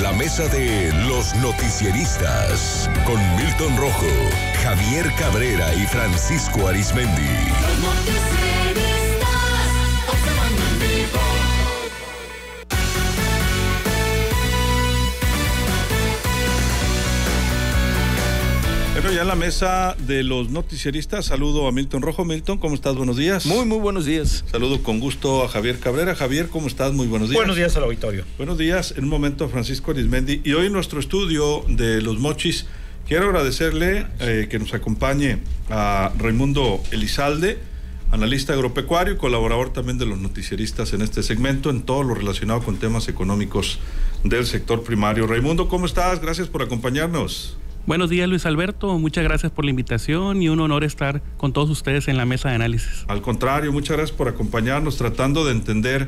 La mesa de los noticieristas con Milton Rojo, Javier Cabrera y Francisco Arizmendi. Los noticieristas, observando en vivo. Bueno, ya en la mesa de los noticieristas saludo a Milton Rojo. Milton, ¿cómo estás? Buenos días. Muy buenos días. Saludo con gusto a Javier Cabrera. Javier, ¿cómo estás? Muy buenos días. Buenos días al auditorio. Buenos días. En un momento, Francisco Arizmendi. Y hoy en nuestro estudio de Los Mochis, quiero agradecerle que nos acompañe a Raimundo Elizalde, analista agropecuario y colaborador también de los noticieristas en este segmento, en todo lo relacionado con temas económicos del sector primario. Raimundo, ¿cómo estás? Gracias por acompañarnos. Buenos días, Luis Alberto. Muchas gracias por la invitación y un honor estar con todos ustedes en la mesa de análisis. Al contrario, muchas gracias por acompañarnos tratando de entender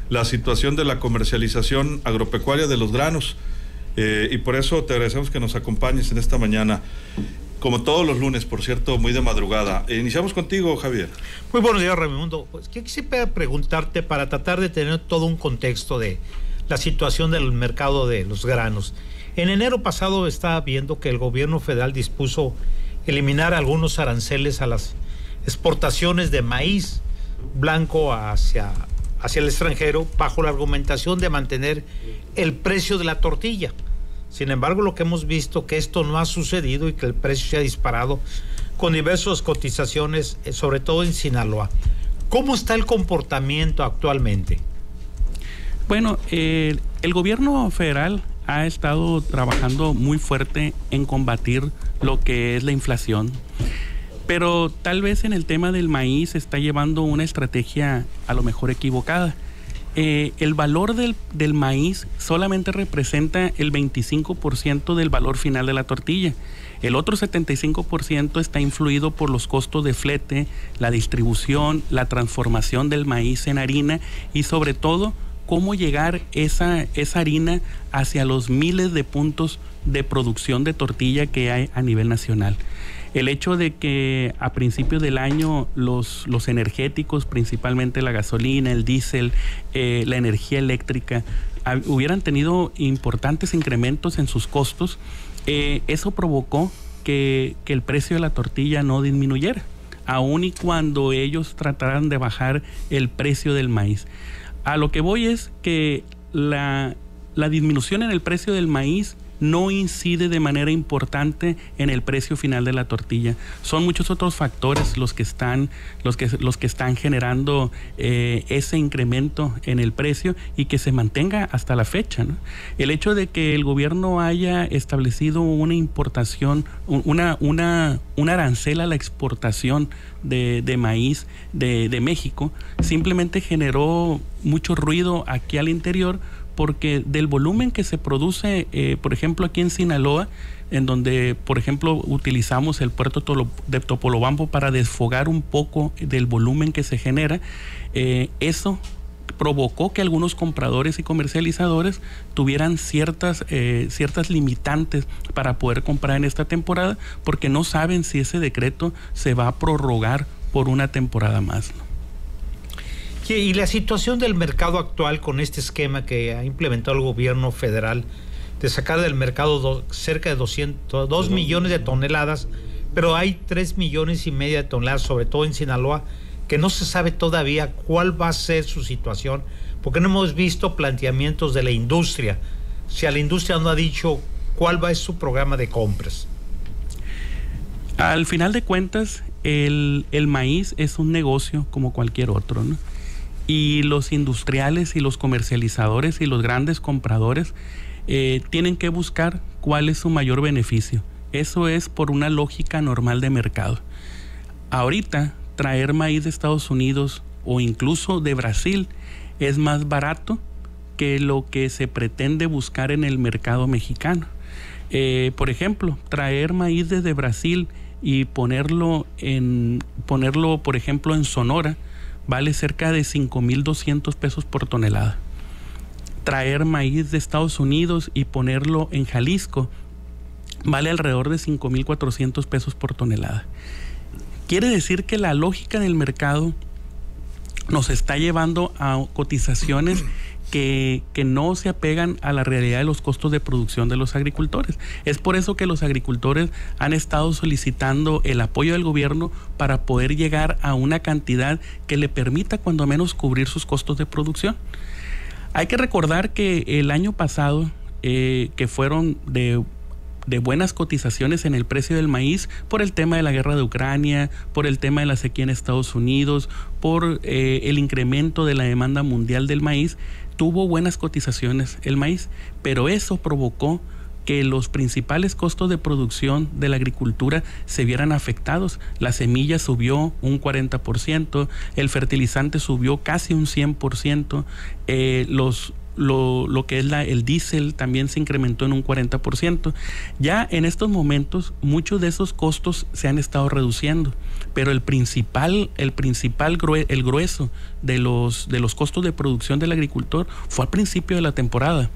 la situación de la comercialización agropecuaria de los granos. Y por eso te agradecemos que nos acompañes en esta mañana. Como todos los lunes, por cierto, muy de madrugada. Iniciamos contigo, Javier. Muy buenos días, Raimundo. Pues quisiera preguntarte para tratar de tener todo un contexto de la situación del mercado de los granos. En enero pasado estaba viendo que el gobierno federal dispuso eliminar algunos aranceles a las exportaciones de maíz blanco hacia el extranjero bajo la argumentación de mantener el precio de la tortilla. Sin embargo, lo que hemos visto que esto no ha sucedido y que el precio se ha disparado con diversas cotizaciones, sobre todo en Sinaloa. ¿Cómo está el comportamiento actualmente? Bueno, el gobierno federal ha estado trabajando muy fuerte en combatir lo que es la inflación, pero tal vez en el tema del maíz está llevando una estrategia a lo mejor equivocada. El valor del maíz solamente representa el 25% del valor final de la tortilla. El otro 75% está influido por los costos de flete, la distribución, la transformación del maíz en harina y sobre todo cómo llegar esa harina hacia los miles de puntos de producción de tortilla que hay a nivel nacional. El hecho de que a principios del año los energéticos, principalmente la gasolina, el diésel, la energía eléctrica, hubieran tenido importantes incrementos en sus costos, eso provocó que el precio de la tortilla no disminuyera, aun y cuando ellos trataran de bajar el precio del maíz. A lo que voy es que la disminución en el precio del maíz no incide de manera importante en el precio final de la tortilla. Son muchos otros factores los que están generando ese incremento en el precio y que se mantenga hasta la fecha, ¿no? El hecho de que el gobierno haya establecido una importación, un arancel a la exportación de maíz de México, simplemente generó mucho ruido aquí al interior, porque del volumen que se produce, por ejemplo, aquí en Sinaloa, en donde, por ejemplo, utilizamos el puerto de Topolobampo para desfogar un poco del volumen que se genera, eso provocó que algunos compradores y comercializadores tuvieran ciertas limitantes para poder comprar en esta temporada, porque no saben si ese decreto se va a prorrogar por una temporada más, ¿no? Y la situación del mercado actual con este esquema que ha implementado el gobierno federal de sacar del mercado cerca de 2 millones de toneladas, pero hay 3,5 millones de toneladas, sobre todo en Sinaloa, que no se sabe todavía cuál va a ser su situación, porque no hemos visto planteamientos de la industria. Si a la industria no ha dicho cuál va a ser su programa de compras. Al final de cuentas, el maíz es un negocio como cualquier otro, ¿no? Y los industriales y los comercializadores y los grandes compradores tienen que buscar cuál es su mayor beneficio. Eso es por una lógica normal de mercado. Ahorita, traer maíz de Estados Unidos o incluso de Brasil es más barato que lo que se pretende buscar en el mercado mexicano. Por ejemplo, traer maíz desde Brasil y ponerlo, por ejemplo, en Sonora, vale cerca de 5,200 pesos por tonelada. Traer maíz de Estados Unidos y ponerlo en Jalisco vale alrededor de 5,400 pesos por tonelada. Quiere decir que la lógica del mercado nos está llevando a cotizaciones que no se apegan a la realidad de los costos de producción de los agricultores. Es por eso que los agricultores han estado solicitando el apoyo del gobierno para poder llegar a una cantidad que le permita cuando menos cubrir sus costos de producción. Hay que recordar que el año pasado, que fueron de buenas cotizaciones en el precio del maíz por el tema de la guerra de Ucrania, por el tema de la sequía en Estados Unidos, por el incremento de la demanda mundial del maíz, tuvo buenas cotizaciones el maíz, pero eso provocó que los principales costos de producción de la agricultura se vieran afectados. La semilla subió un 40%, el fertilizante subió casi un 100%, lo que es el diésel también se incrementó en un 40%. Ya en estos momentos muchos de esos costos se han estado reduciendo, pero el grueso de los costos de producción del agricultor fue al principio de la temporada.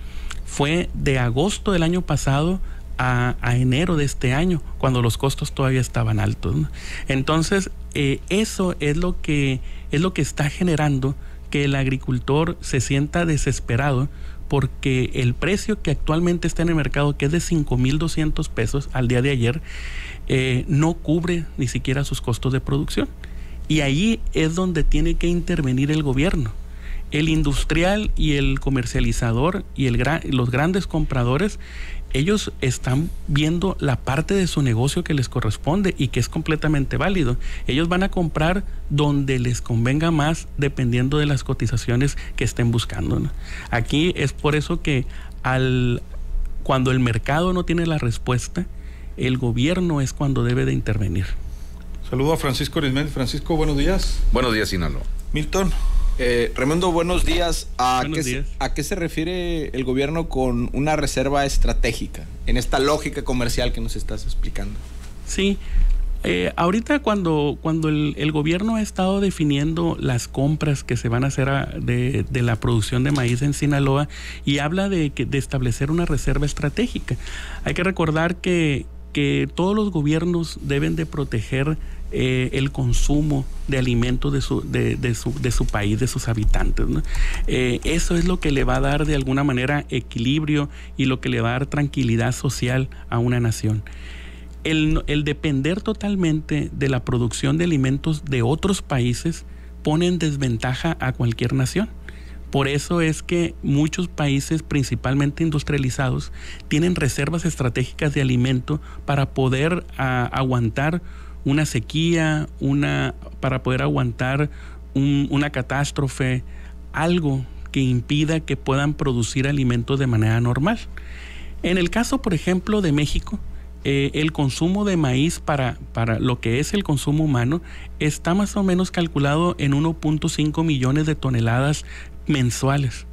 Fue de agosto del año pasado a enero de este año, cuando los costos todavía estaban altos, ¿no? Entonces, eso es lo que está generando que el agricultor se sienta desesperado, porque el precio que actualmente está en el mercado, que es de 5,200 pesos al día de ayer, no cubre ni siquiera sus costos de producción. Y ahí es donde tiene que intervenir el gobierno. El industrial y el comercializador y los grandes compradores, ellos están viendo la parte de su negocio que les corresponde y que es completamente válido. Ellos van a comprar donde les convenga más, dependiendo de las cotizaciones que estén buscando, ¿no? Aquí es por eso que cuando el mercado no tiene la respuesta, el gobierno es cuando debe de intervenir. Saludo a Francisco Arismendi. Francisco, buenos días. Buenos días, Sinaloa. Milton. Raimundo, buenos días. ¿A qué se refiere el gobierno con una reserva estratégica en esta lógica comercial que nos estás explicando? Sí, ahorita cuando el gobierno ha estado definiendo las compras que se van a hacer de la producción de maíz en Sinaloa, y habla de establecer una reserva estratégica, hay que recordar que todos los gobiernos deben de proteger el consumo de alimentos de su país, de sus habitantes, ¿no? Eso es lo que le va a dar de alguna manera equilibrio y lo que le va a dar tranquilidad social a una nación. El depender totalmente de la producción de alimentos de otros países pone en desventaja a cualquier nación. Por eso es que muchos países, principalmente industrializados, tienen reservas estratégicas de alimento para poder aguantar una sequía, para poder aguantar una catástrofe, algo que impida que puedan producir alimentos de manera normal. En el caso, por ejemplo, de México, el consumo de maíz para lo que es el consumo humano está más o menos calculado en 1.5 millones de toneladas mensuales.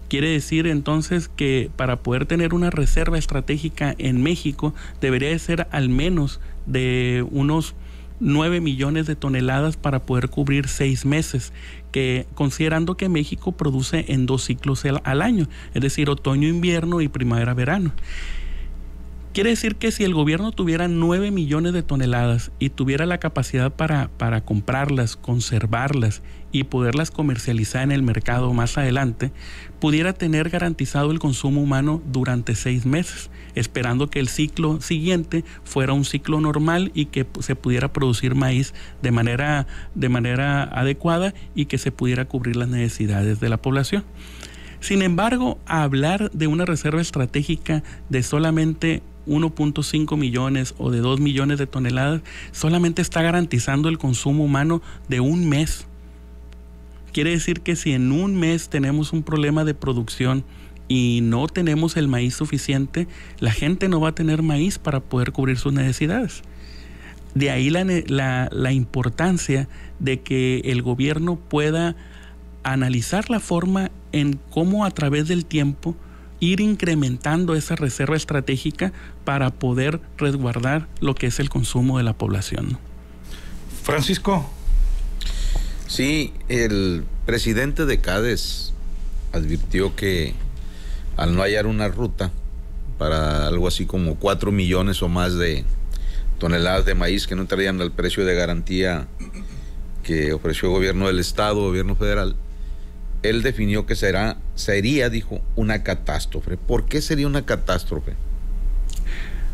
Quiere decir entonces que para poder tener una reserva estratégica en México debería de ser al menos de unos 9 millones de toneladas para poder cubrir 6 meses, que considerando que México produce en 2 ciclos al año, es decir, otoño-invierno y primavera-verano. Quiere decir que si el gobierno tuviera 9 millones de toneladas y tuviera la capacidad para comprarlas, conservarlas y poderlas comercializar en el mercado más adelante, pudiera tener garantizado el consumo humano durante 6 meses, esperando que el ciclo siguiente fuera un ciclo normal y que se pudiera producir maíz de manera adecuada y que se pudiera cubrir las necesidades de la población. Sin embargo, hablar de una reserva estratégica de solamente 1.5 millones o de 2 millones de toneladas solamente está garantizando el consumo humano de un mes. Quiere decir que si en un mes tenemos un problema de producción y no tenemos el maíz suficiente, la gente no va a tener maíz para poder cubrir sus necesidades. De ahí la importancia de que el gobierno pueda analizar la forma en cómo a través del tiempo ir incrementando esa reserva estratégica para poder resguardar lo que es el consumo de la población. Francisco. Sí, el presidente de CADES advirtió que al no hallar una ruta para algo así como 4 millones o más de toneladas de maíz que no entrarían al precio de garantía que ofreció el gobierno del estado, gobierno federal, él definió que será sería, dijo, una catástrofe. ¿Por qué sería una catástrofe?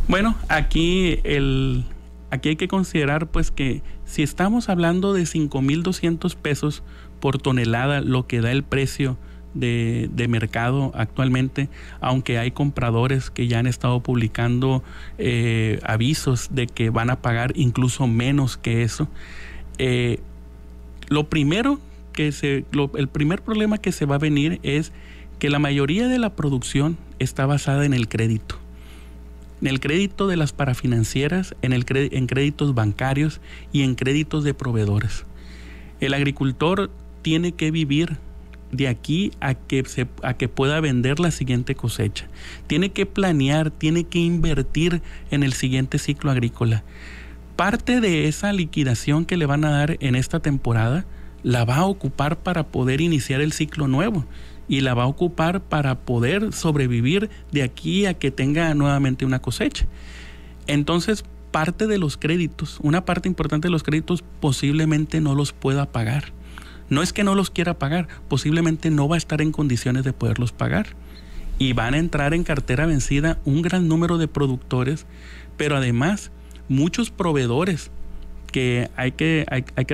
Bueno, aquí hay que considerar pues que si estamos hablando de 5,200 pesos por tonelada, lo que da el precio de mercado actualmente, aunque hay compradores que ya han estado publicando avisos de que van a pagar incluso menos que eso, el primer problema que se va a venir es que la mayoría de la producción está basada en el crédito de las parafinancieras, en créditos bancarios y en créditos de proveedores. El agricultor tiene que vivir de aquí a que pueda vender la siguiente cosecha. Tiene que planear, tiene que invertir en el siguiente ciclo agrícola. Parte de esa liquidación que le van a dar en esta temporada la va a ocupar para poder iniciar el ciclo nuevo y la va a ocupar para poder sobrevivir de aquí a que tenga nuevamente una cosecha. Entonces, parte de los créditos, una parte importante de los créditos posiblemente no los pueda pagar. No es que no los quiera pagar, posiblemente no va a estar en condiciones de poderlos pagar. Y van a entrar en cartera vencida un gran número de productores, pero además muchos proveedores que hay que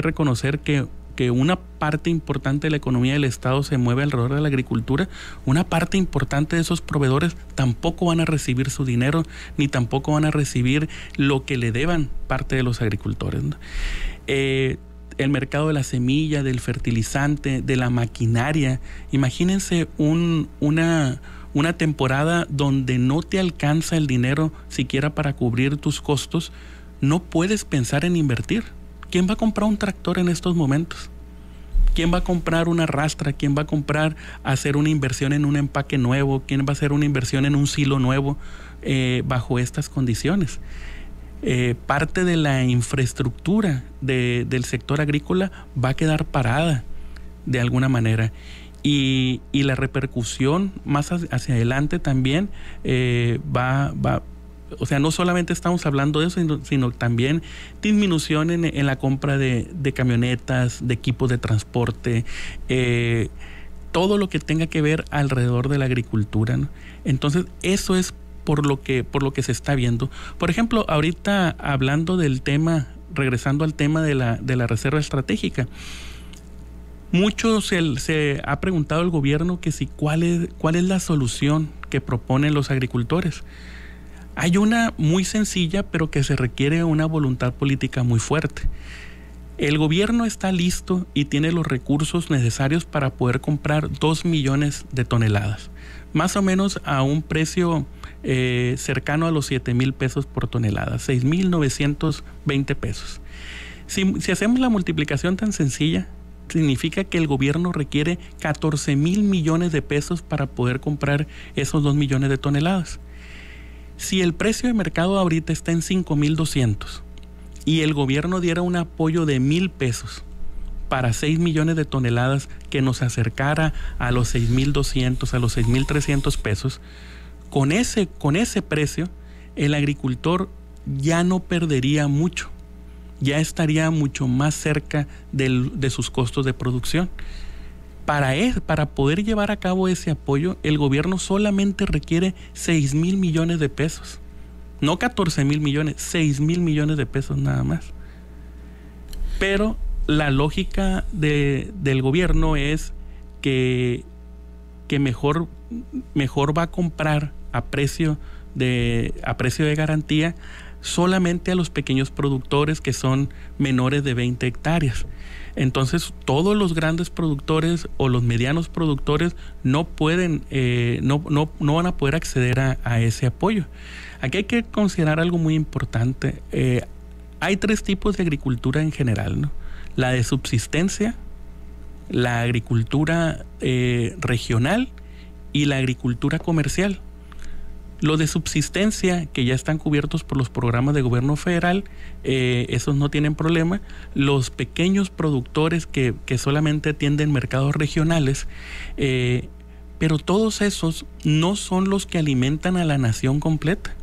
reconocer que una parte importante de la economía del Estado se mueve alrededor de la agricultura. Una parte importante de esos proveedores tampoco van a recibir su dinero, ni tampoco van a recibir lo que le deban parte de los agricultores, ¿no? El mercado de la semilla, del fertilizante, de la maquinaria. Imagínense una temporada donde no te alcanza el dinero siquiera para cubrir tus costos. No puedes pensar en invertir. ¿Quién va a comprar un tractor en estos momentos? ¿Quién va a comprar una rastra? ¿Quién va a hacer una inversión en un empaque nuevo? ¿Quién va a hacer una inversión en un silo nuevo bajo estas condiciones? Parte de la infraestructura del sector agrícola va a quedar parada de alguna manera. Y la repercusión más hacia adelante también o sea, no solamente estamos hablando de eso, sino también disminución en la compra de camionetas, de equipos de transporte, todo lo que tenga que ver alrededor de la agricultura, ¿no? Entonces, eso es por lo que se está viendo. Por ejemplo, ahorita hablando del tema, regresando al tema de la reserva estratégica, mucho se ha preguntado al gobierno que cuál es la solución que proponen los agricultores. Hay una muy sencilla, pero que se requiere una voluntad política muy fuerte. El gobierno está listo y tiene los recursos necesarios para poder comprar 2 millones de toneladas, más o menos a un precio cercano a los 7,000 pesos por tonelada, 6,920 pesos. Si hacemos la multiplicación tan sencilla, significa que el gobierno requiere 14,000 millones de pesos para poder comprar esos 2 millones de toneladas. Si el precio de mercado ahorita está en 5,200 y el gobierno diera un apoyo de 1,000 pesos para 6 millones de toneladas que nos acercara a los 6,200, a los 6,300 pesos, con ese precio el agricultor ya no perdería mucho, ya estaría mucho más cerca de sus costos de producción. Para poder llevar a cabo ese apoyo, el gobierno solamente requiere 6,000 millones de pesos. No 14,000 millones, 6,000 millones de pesos nada más. Pero la lógica del gobierno es que mejor va a comprar a precio de garantía solamente a los pequeños productores que son menores de 20 hectáreas. Entonces, todos los grandes productores o los medianos productores no pueden, no van a poder acceder a ese apoyo. Aquí hay que considerar algo muy importante. Hay 3 tipos de agricultura en general, ¿no? La de subsistencia, la agricultura regional y la agricultura comercial. Los de subsistencia, que ya están cubiertos por los programas de gobierno federal, esos no tienen problema. Los pequeños productores que solamente atienden mercados regionales, pero todos esos no son los que alimentan a la nación completa.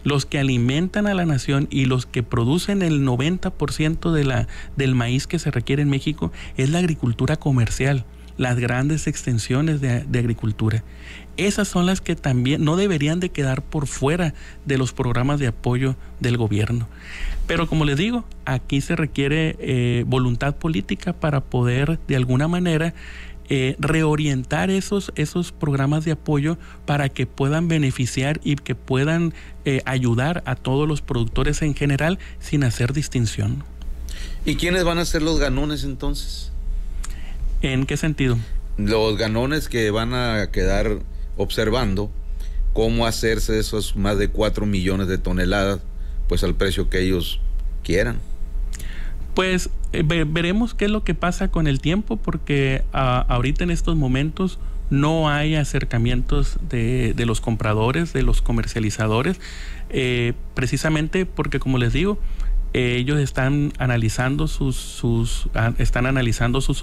Los que alimentan a la nación y los que producen el 90% del maíz que se requiere en México es la agricultura comercial, las grandes extensiones de agricultura. Esas son las que también no deberían de quedar por fuera de los programas de apoyo del gobierno. Pero como les digo, aquí se requiere voluntad política para poder de alguna manera reorientar esos programas de apoyo para que puedan beneficiar y que puedan ayudar a todos los productores en general sin hacer distinción. ¿Y quiénes van a ser los ganones entonces? ¿En qué sentido? Los ganones que van a quedar observando cómo hacerse esos más de 4 millones de toneladas, pues al precio que ellos quieran. Pues veremos qué es lo que pasa con el tiempo, porque ahorita en estos momentos no hay acercamientos de los compradores, de los comercializadores, precisamente porque, como les digo, ellos están analizando sus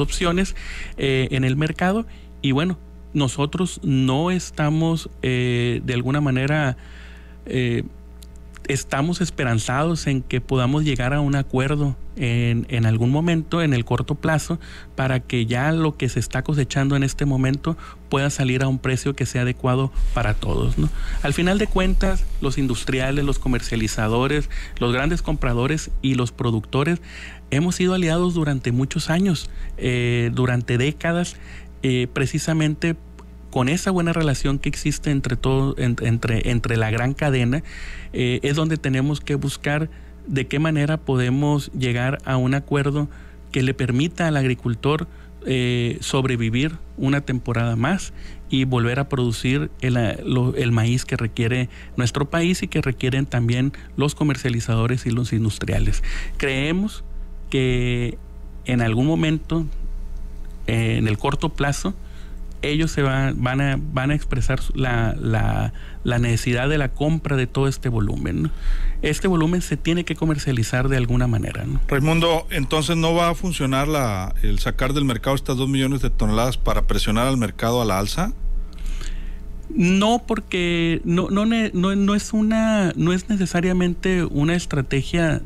opciones en el mercado, y bueno, nosotros no estamos de alguna manera estamos esperanzados en que podamos llegar a un acuerdo en algún momento, en el corto plazo, para que ya lo que se está cosechando en este momento pueda salir a un precio que sea adecuado para todos, ¿no? Al final de cuentas, los industriales, los comercializadores, los grandes compradores y los productores hemos sido aliados durante muchos años, durante décadas, precisamente con esa buena relación que existe entre la gran cadena. Es donde tenemos que buscar de qué manera podemos llegar a un acuerdo que le permita al agricultor sobrevivir una temporada más y volver a producir el maíz que requiere nuestro país y que requieren también los comercializadores y los industriales. Creemos que en algún momento, en el corto plazo, ellos van a expresar la necesidad de la compra de todo este volumen, ¿no? Este volumen se tiene que comercializar de alguna manera, ¿no? Raimundo, entonces no va a funcionar el sacar del mercado estas 2 millones de toneladas para presionar al mercado a la alza. No, porque no es necesariamente una estrategia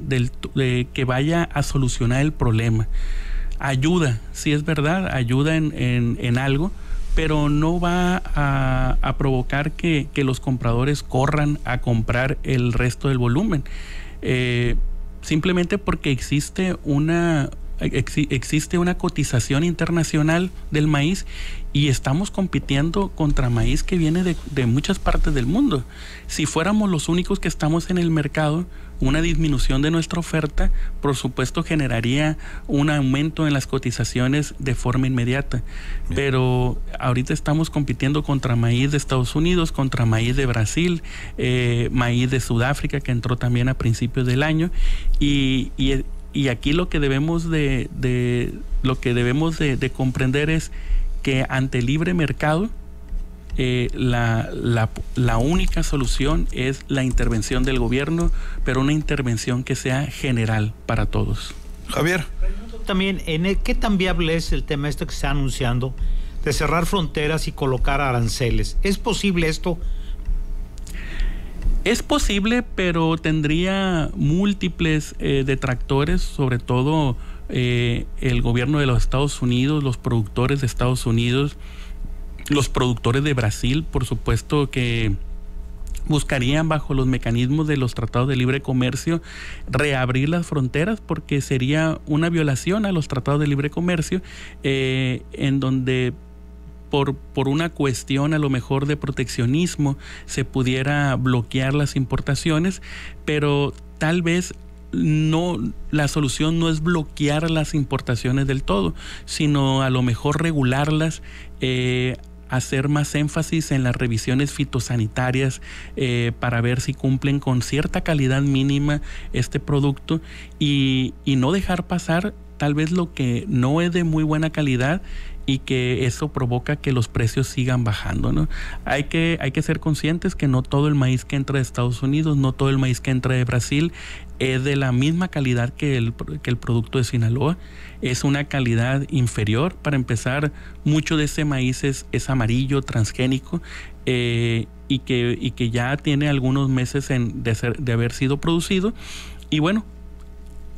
que vaya a solucionar el problema. Ayuda, sí es verdad, ayuda en algo, pero no va a provocar que los compradores corran a comprar el resto del volumen. Simplemente porque existe una cotización internacional del maíz y estamos compitiendo contra maíz que viene de muchas partes del mundo. Si fuéramos los únicos que estamos en el mercado, una disminución de nuestra oferta, por supuesto, generaría un aumento en las cotizaciones de forma inmediata. Bien. Pero ahorita estamos compitiendo contra maíz de Estados Unidos, contra maíz de Brasil, maíz de Sudáfrica, que entró también a principios del año, y aquí lo que debemos de comprender es que ante el libre mercado, la única solución es la intervención del gobierno, pero una intervención que sea general para todos. Javier. También, ¿qué tan viable es el tema que se está anunciando de cerrar fronteras y colocar aranceles? ¿Es posible esto? Es posible, pero tendría múltiples detractores, sobre todo el gobierno de los Estados Unidos, los productores de Estados Unidos, los productores de Brasil, por supuesto, que buscarían bajo los mecanismos de los tratados de libre comercio reabrir las fronteras, porque sería una violación a los tratados de libre comercio, en donde por una cuestión a lo mejor de proteccionismo se pudiera bloquear las importaciones, pero tal vez no, la solución no es bloquear las importaciones del todo, sino a lo mejor regularlas, hacer más énfasis en las revisiones fitosanitarias para ver si cumplen con cierta calidad mínima este producto y no dejar pasar tal vez lo que no es de muy buena calidad y que eso provoca que los precios sigan bajando, ¿no? Hay que ser conscientes que no todo el maíz que entra de Estados Unidos, no todo el maíz que entra de Brasil es de la misma calidad que el producto de Sinaloa. Es una calidad inferior. Para empezar, mucho de ese maíz es amarillo, transgénico, y que ya tiene algunos meses de haber sido producido. Y bueno,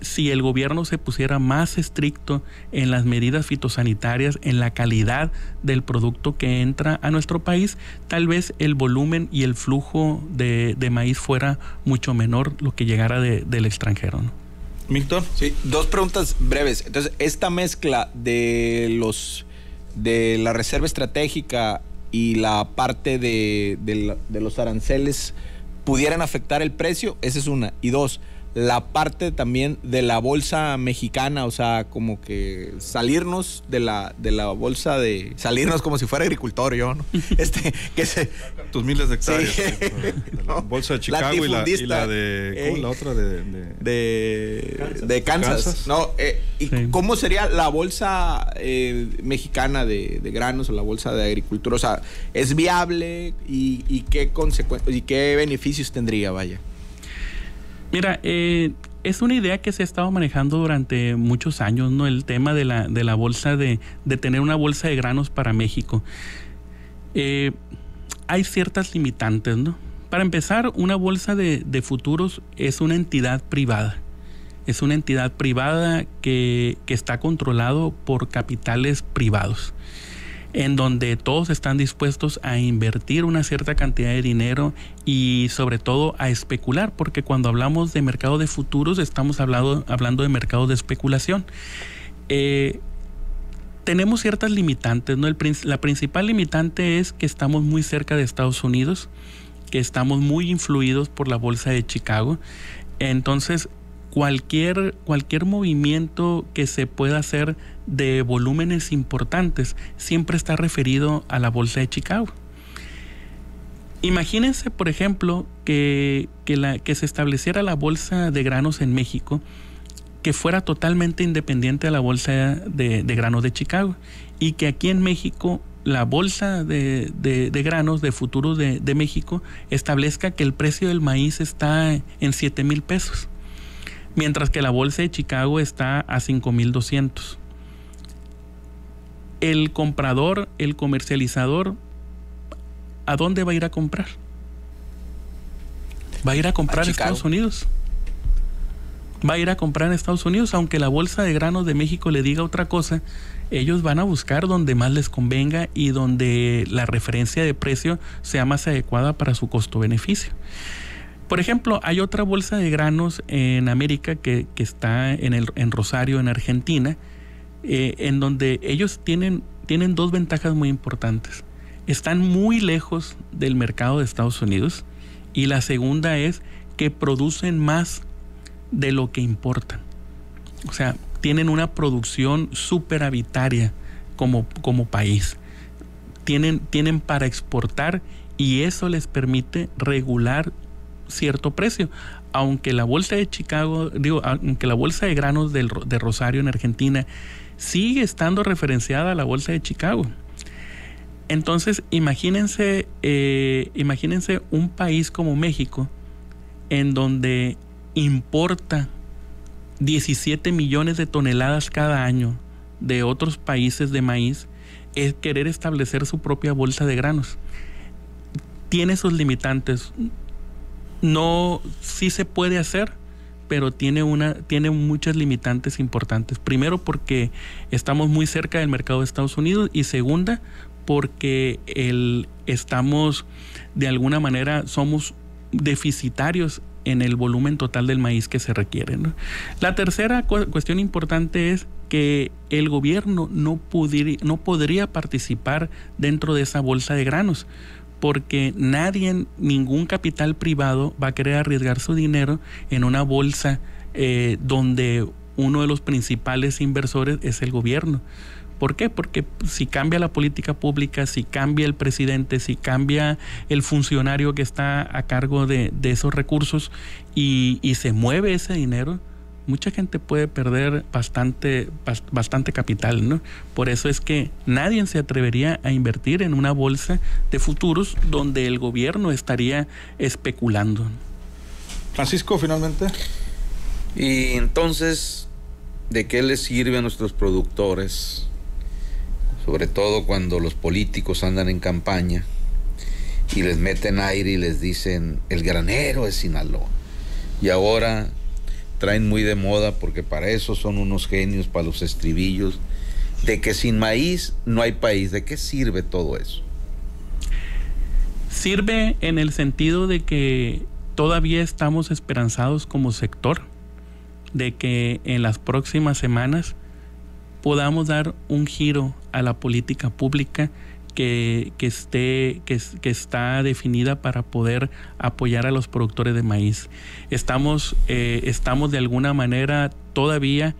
si el gobierno se pusiera más estricto en las medidas fitosanitarias, en la calidad del producto que entra a nuestro país, tal vez el volumen y el flujo de maíz fuera mucho menor lo que llegara del extranjero, ¿no? Milton. Sí, 2 preguntas breves. Entonces, esta mezcla de la reserva estratégica y la parte de los aranceles pudieran afectar el precio, esa es una. Y 2, la parte también de la bolsa mexicana, o sea, como que salirnos de la bolsa salirnos como si fuera agricultor yo, ¿no? Que se tus miles de hectáreas. Sí. De la No, bolsa de Chicago y la de ¿cómo la otra de Kansas. No, ¿y Sí. cómo sería la bolsa mexicana de granos o la bolsa de agricultura? O sea, ¿es viable y qué consecuencias y qué beneficios tendría, vaya? Mira, es una idea que se ha estado manejando durante muchos años, ¿no? El tema de la bolsa, de tener una bolsa de granos para México. Hay ciertas limitantes, ¿no? Para empezar, una bolsa de futuros es una entidad privada. Es una entidad privada que está controlado por capitales privados, en donde todos están dispuestos a invertir una cierta cantidad de dinero y sobre todo a especular, porque cuando hablamos de mercado de futuros estamos hablando de mercado de especulación. Tenemos ciertas limitantes, ¿no? La principal limitante es que estamos muy cerca de Estados Unidos, que estamos muy influidos por la bolsa de Chicago. Entonces, cualquier movimiento que se pueda hacer de volúmenes importantes siempre está referido a la bolsa de Chicago. Imagínense, por ejemplo, que se estableciera la bolsa de granos en México, que fuera totalmente independiente de la bolsa de granos de Chicago, y que aquí en México la bolsa de granos de futuros de México establezca que el precio del maíz está en 7,000 pesos. Mientras que la bolsa de Chicago está a 5,200. El comprador, el comercializador, ¿a dónde va a ir a comprar? Va a ir a comprar a Estados Unidos. Va a ir a comprar en Estados Unidos, aunque la bolsa de granos de México le diga otra cosa. Ellos van a buscar donde más les convenga y donde la referencia de precio sea más adecuada para su costo-beneficio. Por ejemplo, hay otra bolsa de granos en América que está en Rosario, en Argentina, en donde ellos tienen 2 ventajas muy importantes. Están muy lejos del mercado de Estados Unidos, y la segunda es que producen más de lo que importan. O sea, tienen una producción superavitaria como país. Tienen para exportar, y eso les permite regular cierto precio, aunque la bolsa de Chicago, aunque la bolsa de granos de Rosario en Argentina sigue estando referenciada a la bolsa de Chicago. Entonces, imagínense un país como México, en donde importa 17 millones de toneladas cada año de otros países de maíz, es querer establecer su propia bolsa de granos. Tiene sus limitantes. No, sí se puede hacer, pero tiene muchas limitantes importantes. Primero, porque estamos muy cerca del mercado de Estados Unidos, y segunda, porque estamos, de alguna manera, somos deficitarios en el volumen total del maíz que se requiere, ¿no? La tercera cuestión importante es que el gobierno no podría participar dentro de esa bolsa de granos, porque ningún capital privado va a querer arriesgar su dinero en una bolsa donde uno de los principales inversores es el gobierno. ¿Por qué? Porque si cambia la política pública, si cambia el presidente, si cambia el funcionario que está a cargo de esos recursos y se mueve ese dinero, mucha gente puede perder bastante capital, ¿no? Por eso es que nadie se atrevería a invertir en una bolsa de futuros donde el gobierno estaría especulando. Francisco, finalmente. Y entonces, ¿de qué les sirve a nuestros productores? Sobre todo cuando los políticos andan en campaña y les meten aire y les dicen el granero es Sinaloa. Y ahora traen muy de moda, porque para eso son unos genios, para los estribillos, de que sin maíz no hay país. ¿De qué sirve todo eso? Sirve en el sentido de que todavía estamos esperanzados como sector de que en las próximas semanas podamos dar un giro a la política pública que está definida para poder apoyar a los productores de maíz. Estamos de alguna manera todavía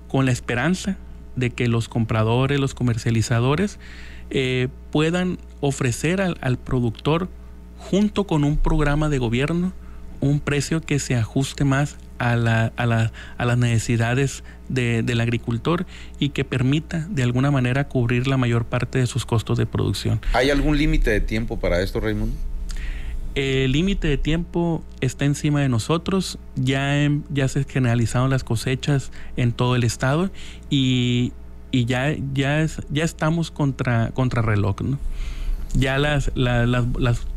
con la esperanza de que los compradores, los comercializadores puedan ofrecer al productor, junto con un programa de gobierno, un precio que se ajuste más a las necesidades del agricultor y que permita de alguna manera cubrir la mayor parte de sus costos de producción. ¿Hay algún límite de tiempo para esto, Raimundo? El límite de tiempo está encima de nosotros. Ya se generalizaron las cosechas en todo el estado y ya estamos contra reloj, ¿no? Ya las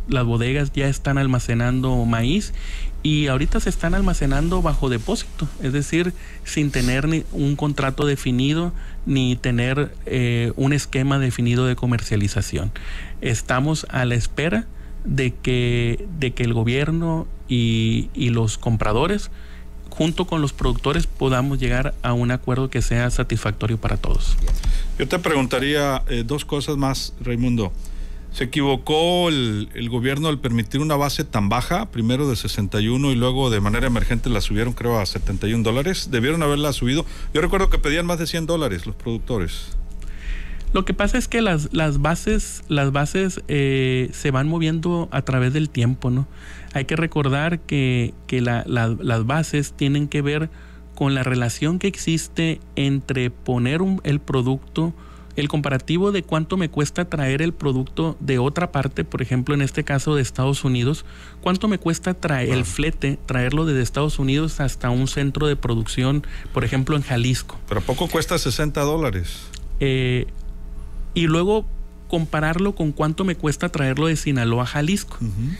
bodegas ya están almacenando maíz y ahorita se están almacenando bajo depósito, es decir, sin tener ni un contrato definido ni tener un esquema definido de comercialización. Estamos a la espera de que el gobierno y los compradores, junto con los productores, podamos llegar a un acuerdo que sea satisfactorio para todos. Yo te preguntaría dos cosas más, Raimundo. ¿Se equivocó el gobierno al permitir una base tan baja, primero de 61 y luego de manera emergente la subieron creo a $71? ¿Debieron haberla subido? Yo recuerdo que pedían más de $100 los productores. Lo que pasa es que las bases se van moviendo a través del tiempo, ¿no? Hay que recordar que las bases tienen que ver con la relación que existe entre poner el producto, el comparativo de cuánto me cuesta traer el producto de otra parte, por ejemplo, en este caso de Estados Unidos, cuánto me cuesta el flete, traerlo desde Estados Unidos hasta un centro de producción, por ejemplo, en Jalisco. ¿Pero poco cuesta $60? Y luego compararlo con cuánto me cuesta traerlo de Sinaloa a Jalisco. Uh-huh.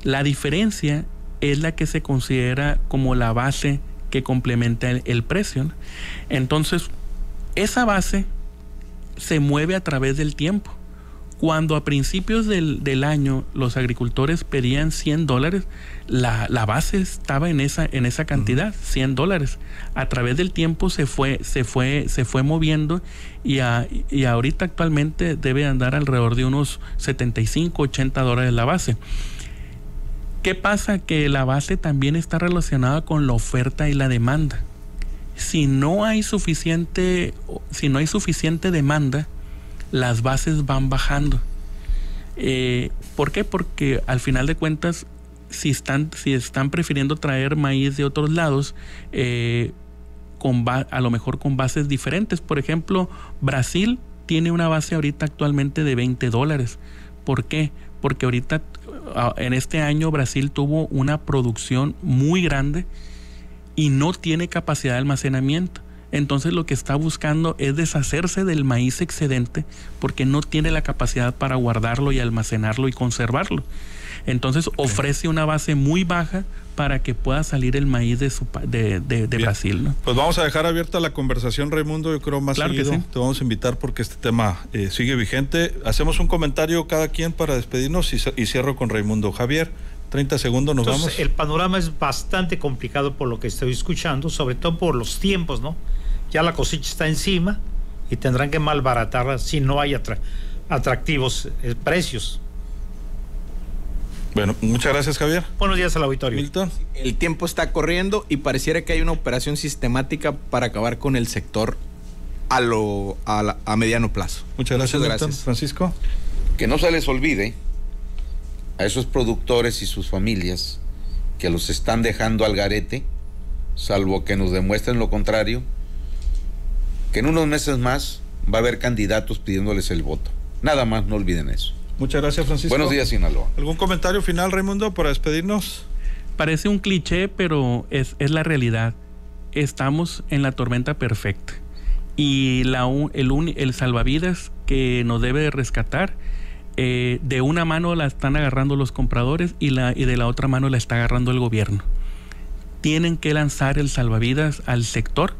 La diferencia es la que se considera como la base que complementa el precio, ¿no? Entonces, esa base se mueve a través del tiempo. Cuando a principios del año los agricultores pedían $100, la base estaba en esa cantidad, $100. A través del tiempo se fue moviendo y ahorita actualmente debe andar alrededor de unos $75-80 la base. ¿Qué pasa? Que la base también está relacionada con la oferta y la demanda. Si no hay suficiente demanda, las bases van bajando. ¿Por qué? Porque al final de cuentas, si están prefiriendo traer maíz de otros lados, a lo mejor con bases diferentes. Por ejemplo, Brasil tiene una base ahorita actualmente de $20. ¿Por qué? Porque ahorita, en este año, Brasil tuvo una producción muy grande y no tiene capacidad de almacenamiento. Entonces lo que está buscando es deshacerse del maíz excedente porque no tiene la capacidad para guardarlo y almacenarlo y conservarlo. Entonces ofrece una base muy baja para que pueda salir el maíz de Brasil, ¿no? Pues vamos a dejar abierta la conversación, Raimundo, yo creo más claro seguido. Que sí. Te vamos a invitar porque este tema sigue vigente. Hacemos un comentario cada quien para despedirnos y cierro con Raimundo. Javier, 30 segundos, nos vamos. El panorama es bastante complicado por lo que estoy escuchando, sobre todo por los tiempos, ¿no? Ya la cosecha está encima y tendrán que malbaratarla si no hay atractivos precios. Bueno, muchas gracias, Javier. Buenos días al auditorio. Milton. El tiempo está corriendo y pareciera que hay una operación sistemática para acabar con el sector a mediano plazo. Muchas gracias. Francisco. Que no se les olvide a esos productores y sus familias que los están dejando al garete, salvo que nos demuestren lo contrario, que en unos meses más va a haber candidatos pidiéndoles el voto. Nada más, no olviden eso. Muchas gracias, Francisco. Buenos días, Sinaloa. ¿Algún comentario final, Raimundo, para despedirnos? Parece un cliché, pero es la realidad. Estamos en la tormenta perfecta. Y el salvavidas que nos debe de rescatar, de una mano la están agarrando los compradores y de la otra mano la está agarrando el gobierno. tienen que lanzar el salvavidas al sector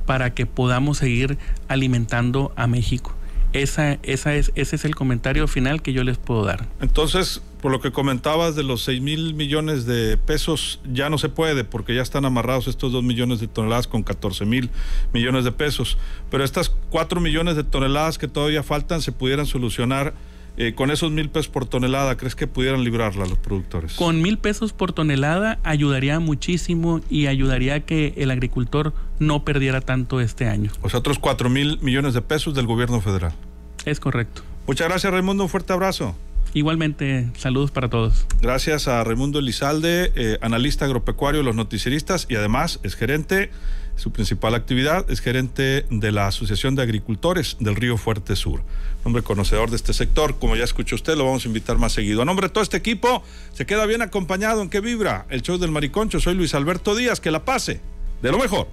para que podamos seguir alimentando a México. Ese es el comentario final que yo les puedo dar. Entonces, por lo que comentabas de los 6,000 millones de pesos, ya no se puede porque ya están amarrados estos 2 millones de toneladas con 14,000 millones de pesos. Pero estas 4 millones de toneladas que todavía faltan se pudieran solucionar con esos 1,000 pesos por tonelada. ¿Crees que pudieran librarla los productores? Con 1,000 pesos por tonelada ayudaría muchísimo y ayudaría a que el agricultor no perdiera tanto este año. O sea, otros 4,000 millones de pesos del gobierno federal. Es correcto. Muchas gracias, Raimundo. Un fuerte abrazo. Igualmente, saludos para todos. Gracias a Raimundo Elizalde, analista agropecuario de los noticieristas y además es gerente, su principal actividad es gerente de la Asociación de Agricultores del Río Fuerte Sur. Hombre conocedor de este sector, como ya escuchó usted, lo vamos a invitar más seguido. A nombre de todo este equipo, se queda bien acompañado en ¿Qué Vibra? El show del Mariconcho. Soy Luis Alberto Díaz, que la pase de lo mejor.